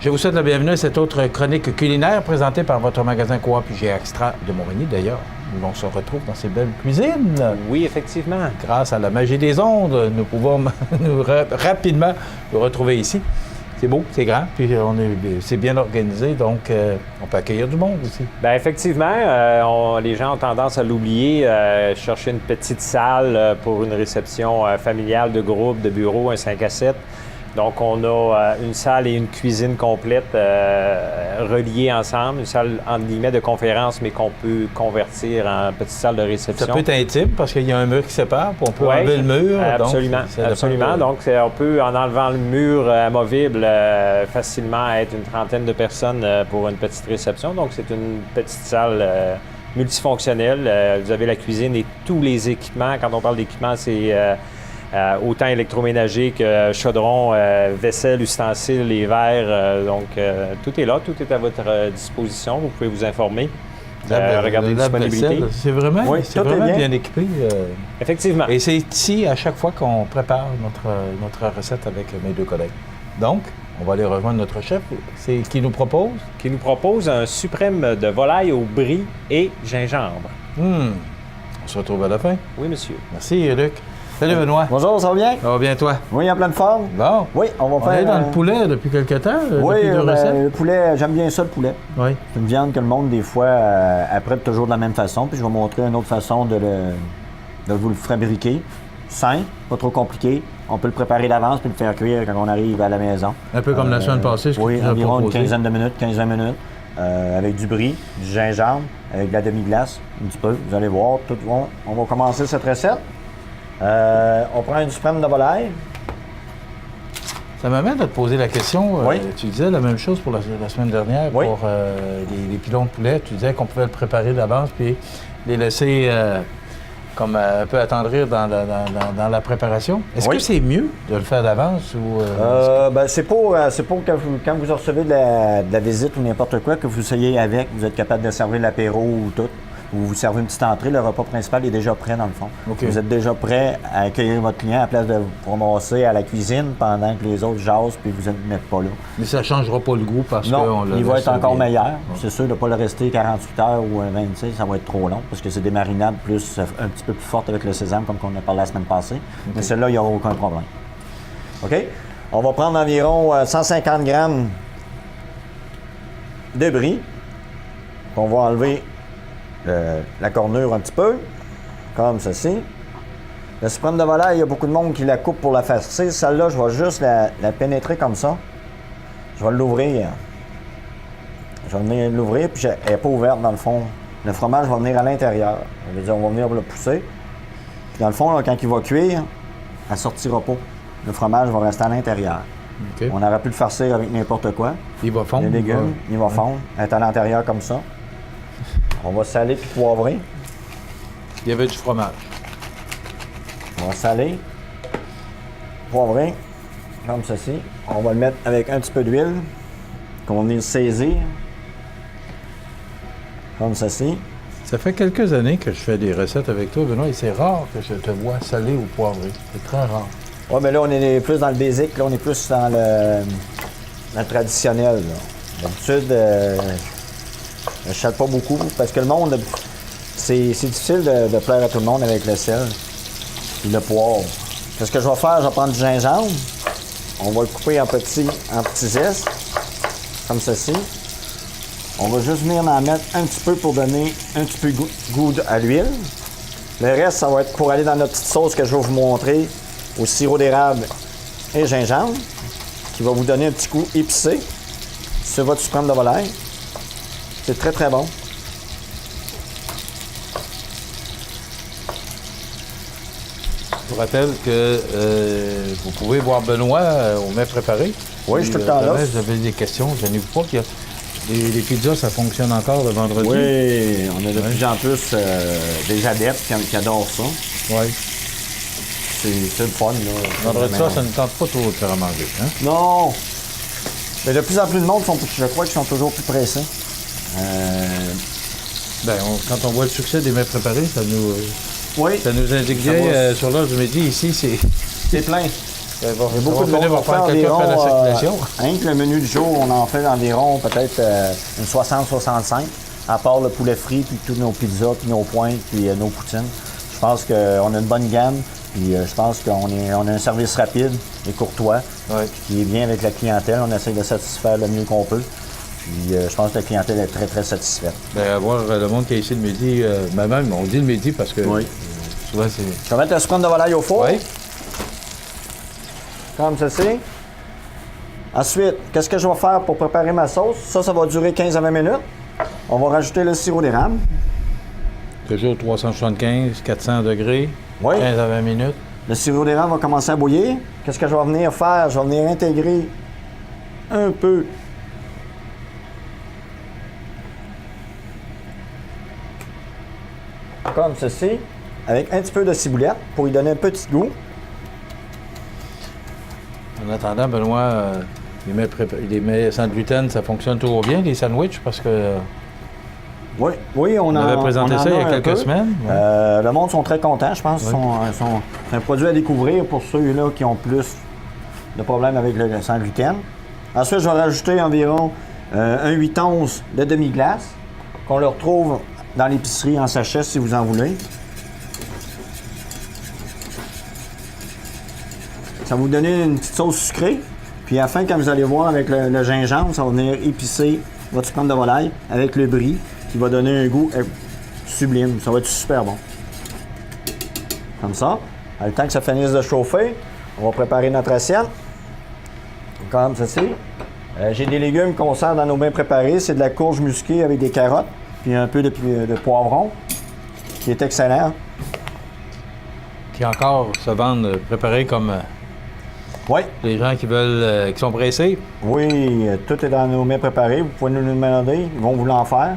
Je vous souhaite la bienvenue à cette autre chronique culinaire présentée par votre magasin Coop IGA Extra de Montmagny, d'ailleurs. Où l'on se retrouve dans ces belles cuisines. Oui, effectivement. Grâce à la magie des ondes, nous pouvons rapidement nous retrouver ici. C'est beau, c'est grand, puis c'est bien organisé, donc on peut accueillir du monde ici. Bien, effectivement, les gens ont tendance à l'oublier. Chercher une petite salle pour une réception familiale de groupe, de bureau, un 5 à 7. Donc, on a une salle et une cuisine complète reliées ensemble. Une salle, entre guillemets, de conférence, mais qu'on peut convertir en petite salle de réception. Ça peut être intime parce qu'il y a un mur qui sépare, puis on peut enlever le mur. Absolument, absolument. Donc, on peut, en enlevant le mur amovible, facilement être une trentaine de personnes pour une petite réception. Donc, c'est une petite salle multifonctionnelle. Vous avez la cuisine et tous les équipements. Quand on parle d'équipements, c'est... autant électroménager que chaudron, vaisselle, ustensiles, les verres. Donc, tout est là, tout est à votre disposition. Vous pouvez vous informer. Regardez les disponibilités. C'est vraiment, oui, c'est vraiment bien équipé. Effectivement. Et c'est ici, à chaque fois, qu'on prépare notre recette avec mes deux collègues. Donc, on va aller rejoindre notre chef. C'est qui nous propose? Qui nous propose un suprême de volaille au brie et gingembre. On se retrouve à la fin. Oui, monsieur. Merci, Luc. Salut Benoît. Bonjour, ça va bien? Ça va bien toi? Oui, en pleine forme. Bon. Oui, on va faire... On est dans le poulet depuis quelque temps, oui, depuis deux recettes. Le poulet, j'aime bien ça, le poulet. Oui. C'est une viande que le monde, des fois, apprête toujours de la même façon. Puis je vais montrer une autre façon de vous le fabriquer. Simple, pas trop compliqué. On peut le préparer d'avance puis le faire cuire quand on arrive à la maison. Un peu comme la semaine passée, ce que oui, tu nous as environ proposé. Une quinzaine de minutes, 15-20 minutes. Avec du brie, du gingembre, avec de la demi-glace, un petit peu. Vous allez voir, tout bon. On va commencer cette recette. On prend une suprême de volaille. Ça m'amène à te poser la question. Oui. Tu disais la même chose pour la semaine dernière Oui. pour les pilons de poulet. Tu disais qu'on pouvait le préparer d'avance puis les laisser comme un peu attendrir dans la préparation. Est-ce Oui. que c'est mieux de le faire d'avance ou... C'est pour que quand vous recevez de la visite ou n'importe quoi, que vous soyez avec, vous êtes capable de servir l'apéro ou tout. Ou vous servez une petite entrée, le repas principal est déjà prêt dans le fond. Okay. Vous êtes déjà prêt à accueillir votre client à la place de vous ramasser à la cuisine pendant que les autres jasent puis vous n'êtes pas là. Mais ça ne changera pas le goût parce qu'on Non, le il va laisse être encore bien. meilleur. Ouais. C'est sûr de ne pas le rester 48 heures ou 26, ça va être trop long parce que c'est des marinades plus un petit peu plus fortes avec le sésame comme on a parlé la semaine passée. Okay. Mais celle-là, il n'y aura aucun problème. OK? On va prendre environ 150 grammes de brie. On va enlever la cornure un petit peu, comme ceci. La suprême de volaille, il y a beaucoup de monde qui la coupe pour la farcir. Celle-là, je vais juste la pénétrer comme ça. Je vais l'ouvrir. Je vais venir l'ouvrir, puis elle n'est pas ouverte dans le fond. Le fromage va venir à l'intérieur. Ça veut dire, on va venir le pousser. Puis dans le fond, là, quand il va cuire, elle ne sortira pas. Le fromage va rester à l'intérieur. Okay. On aurait pu le farcir avec n'importe quoi. Il va fondre. Les légumes, il va fondre. Elle est à l'intérieur comme ça. On va saler puis poivrer. Il y avait du fromage. On va saler, poivrer, comme ceci. On va le mettre avec un petit peu d'huile qu'on va venir saisir, comme ceci. Ça fait quelques années que je fais des recettes avec toi, Benoît, et c'est rare que je te vois salé ou poivré. C'est très rare. Oui, mais là, on est plus dans le basic. Là, on est plus dans le traditionnel. D'habitude, je ne sale pas beaucoup parce que le monde, c'est difficile de plaire à tout le monde avec le sel et le poivre. Ce que je vais faire, je vais prendre du gingembre. On va le couper en petits zestes, comme ceci. On va juste venir en mettre un petit peu pour donner un petit peu goût à l'huile. Le reste, ça va être pour aller dans notre petite sauce que je vais vous montrer au sirop d'érable et gingembre, qui va vous donner un petit goût épicé sur votre suprême de volaille. C'est très, très bon. Je vous rappelle que vous pouvez voir Benoît au mets préparé. Oui, je suis tout le temps là. Vous avez des questions, je n'ai pas qu'il y a... Les pizzas, ça fonctionne encore le vendredi? Oui, on a de plus en plus des adeptes qui adorent ça. Oui. C'est le fun, là. Vendredi soir, ça ne tente pas trop de faire à manger, hein? Non! Mais de plus en plus de monde, je crois qu'ils sont toujours plus pressés. Quand on voit le succès des mets préparés, ça nous oui, indique bien sur l'heure du midi. Ici, c'est plein. Il y a beaucoup de monde va qui faire fait quelqu'un fait la circulation. Rien que le menu du jour, on en fait environ peut-être une 60-65, à part le poulet frit, puis tous nos pizzas, puis nos pointes, puis nos poutines. Je pense qu'on a une bonne gamme, puis je pense qu'on a un service rapide et courtois, qui est bien avec la clientèle. On essaie de satisfaire le mieux qu'on peut. Puis je pense que la clientèle est très, très satisfaite. Bien, voir le monde qui est ici le midi, même, on dit le midi parce que souvent c'est... Je vais mettre la souprème de volaille au four. Oui. Comme ceci. Ensuite, qu'est-ce que je vais faire pour préparer ma sauce? Ça va durer 15 à 20 minutes. On va rajouter le sirop d'érable. Toujours 375, 400 degrés, 15 à 20 minutes. Le sirop d'érable va commencer à bouillir. Qu'est-ce que je vais venir faire? Je vais venir intégrer un peu comme ceci, avec un petit peu de ciboulette pour lui donner un petit goût. En attendant, Benoît, les mets sans gluten, ça fonctionne toujours bien, les sandwichs, parce que... Oui, on avait présenté ça il y a quelques semaines. Le monde sont très contents, je pense. C'est un produit à découvrir pour ceux-là qui ont plus de problèmes avec le sans gluten. Ensuite, je vais rajouter environ un 8 onces de demi-glace qu'on le retrouve dans l'épicerie en sachet si vous en voulez. Ça va vous donner une petite sauce sucrée. Puis à la fin, quand vous allez voir avec le gingembre, ça va venir épicer votre souprème de volaille avec le brie qui va donner un goût sublime. Ça va être super bon. Comme ça. Le temps que ça finisse de chauffer, on va préparer notre assiette. Comme ceci. J'ai des légumes qu'on sert dans nos bains préparés. C'est de la courge musquée avec des carottes, puis un peu de poivron, qui est excellent. Qui encore se vendent préparés comme les gens qui veulent, qui sont pressés. Oui, tout est dans nos mets préparés. Vous pouvez nous le demander, ils vont vous l'en faire.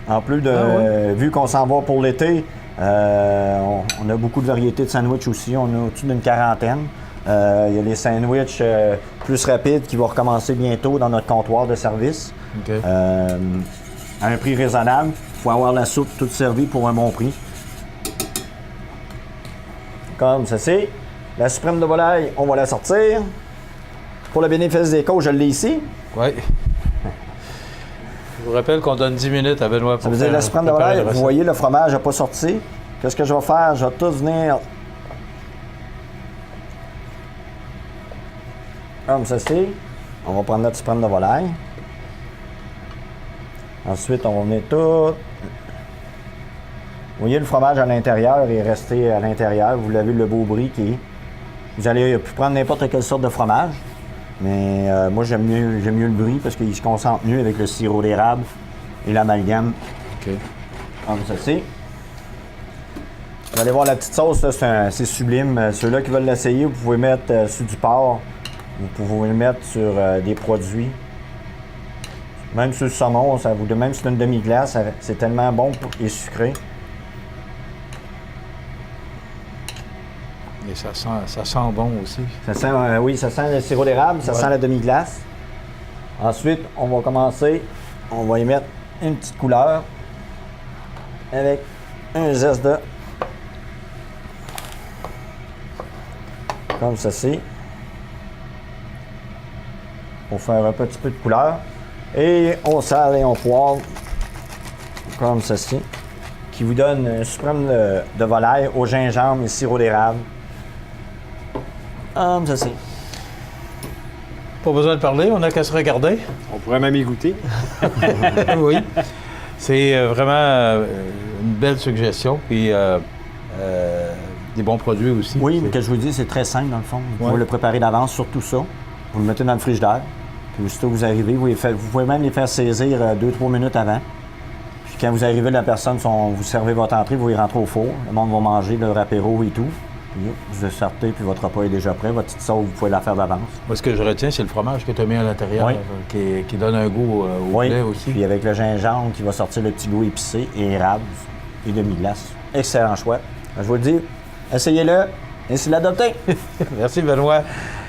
En plus de, vu qu'on s'en va pour l'été, on a beaucoup de variétés de sandwichs aussi. On a au-dessus d'une quarantaine. Il y a les sandwichs plus rapides qui vont recommencer bientôt dans notre comptoir de service. Okay. À un prix raisonnable. Il faut avoir la soupe toute servie pour un bon prix. Comme ceci. La souprème de volaille, on va la sortir. Pour le bénéfice des causes, je l'ai ici. Oui. Je vous rappelle qu'on donne 10 minutes à Benoît pour ça veut dire la souprème de volaille, vous voyez, le fromage n'a pas sorti. Qu'est-ce que je vais faire? Je vais tout venir comme ceci. On va prendre notre souprème de volaille. Ensuite, on va venir tout. Vous voyez, le fromage à l'intérieur est resté à l'intérieur. Vous l'avez, le beau brie qui est. Vous allez prendre n'importe quelle sorte de fromage. Mais moi, j'aime mieux le brie parce qu'il se concentre mieux avec le sirop d'érable et l'amalgame. OK. Comme ceci. Vous allez voir la petite sauce, là, c'est sublime. Ceux-là qui veulent l'essayer, vous pouvez mettre sur du porc. Vous pouvez le mettre sur des produits. Même sur le saumon, même sur une demi-glace, c'est tellement bon et sucré. Et ça sent bon aussi. Ça sent, oui, ça sent le sirop d'érable, ça sent la demi-glace. Ensuite, on va commencer, on va y mettre une petite couleur avec un zeste de... comme ceci. Pour faire un petit peu de couleur. Et on sale et on poivre comme ceci. Qui vous donne un suprême de volaille au gingembre et sirop d'érable. Comme ceci. Pas besoin de parler, on n'a qu'à se regarder. On pourrait même y goûter. Oui. C'est vraiment une belle suggestion. Puis des bons produits aussi. Oui, mais que je vous dis, c'est très simple dans le fond. Vous pouvez le préparer d'avance, surtout ça. Vous le mettez dans le frigidaire. Puis aussitôt que vous arrivez, vous pouvez même les faire saisir 2-3 minutes avant. Puis quand vous arrivez, la personne, vous servez votre entrée, vous y rentrez au four. Le monde va manger leur apéro et tout. Puis vous le sortez, puis votre repas est déjà prêt. Votre petite sauce, vous pouvez la faire d'avance. Moi, ce que je retiens, c'est le fromage que tu as mis à l'intérieur, qui donne un goût au poulet aussi. Puis avec le gingembre qui va sortir le petit goût épicé et érable et demi-glace. Excellent choix. Je vous le dis, essayez-le. Essayez de l'adopter. Merci, Benoît.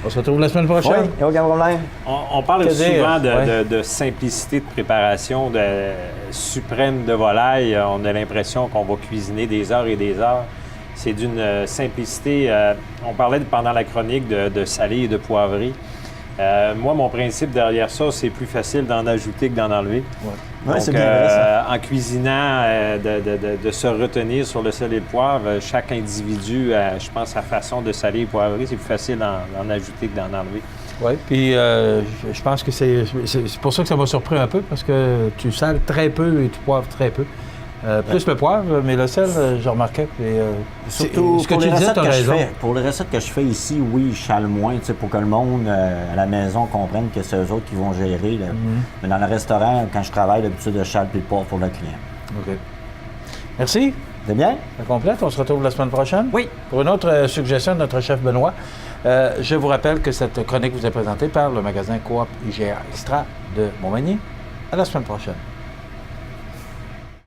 On se retrouve la semaine prochaine. Oui, il n'y a aucun problème. On parle souvent de simplicité de préparation, de suprême de volaille. On a l'impression qu'on va cuisiner des heures et des heures. C'est d'une simplicité. On parlait pendant la chronique de salé et de poivré. Moi, mon principe derrière ça, c'est plus facile d'en ajouter que d'en enlever. Ouais, Donc, c'est bien vrai, ça. en cuisinant, de se retenir sur le sel et le poivre, chaque individu a, je pense, sa façon de saler et poivrer. C'est plus facile d'en ajouter que d'en enlever. Oui, puis je pense que c'est pour ça que ça m'a surpris un peu, parce que tu sales très peu et tu poivres très peu. Plus le poivre, mais le sel, je remarquais. Surtout ce que pour tu les disais, recettes tu as que je raison. fais. Pour les recettes que je fais ici, oui, je sale moins, pour que le monde à la maison comprenne que c'est eux autres qui vont gérer. Là. Mais dans le restaurant, quand je travaille, d'habitude, je sale puis le poivre pour le client. OK. Merci. C'est bien? Ça complète. On se retrouve la semaine prochaine. Oui. Pour une autre suggestion de notre chef Benoît. Je vous rappelle que cette chronique vous est présentée par le magasin Coop IGA Extra de Montmagny. À la semaine prochaine.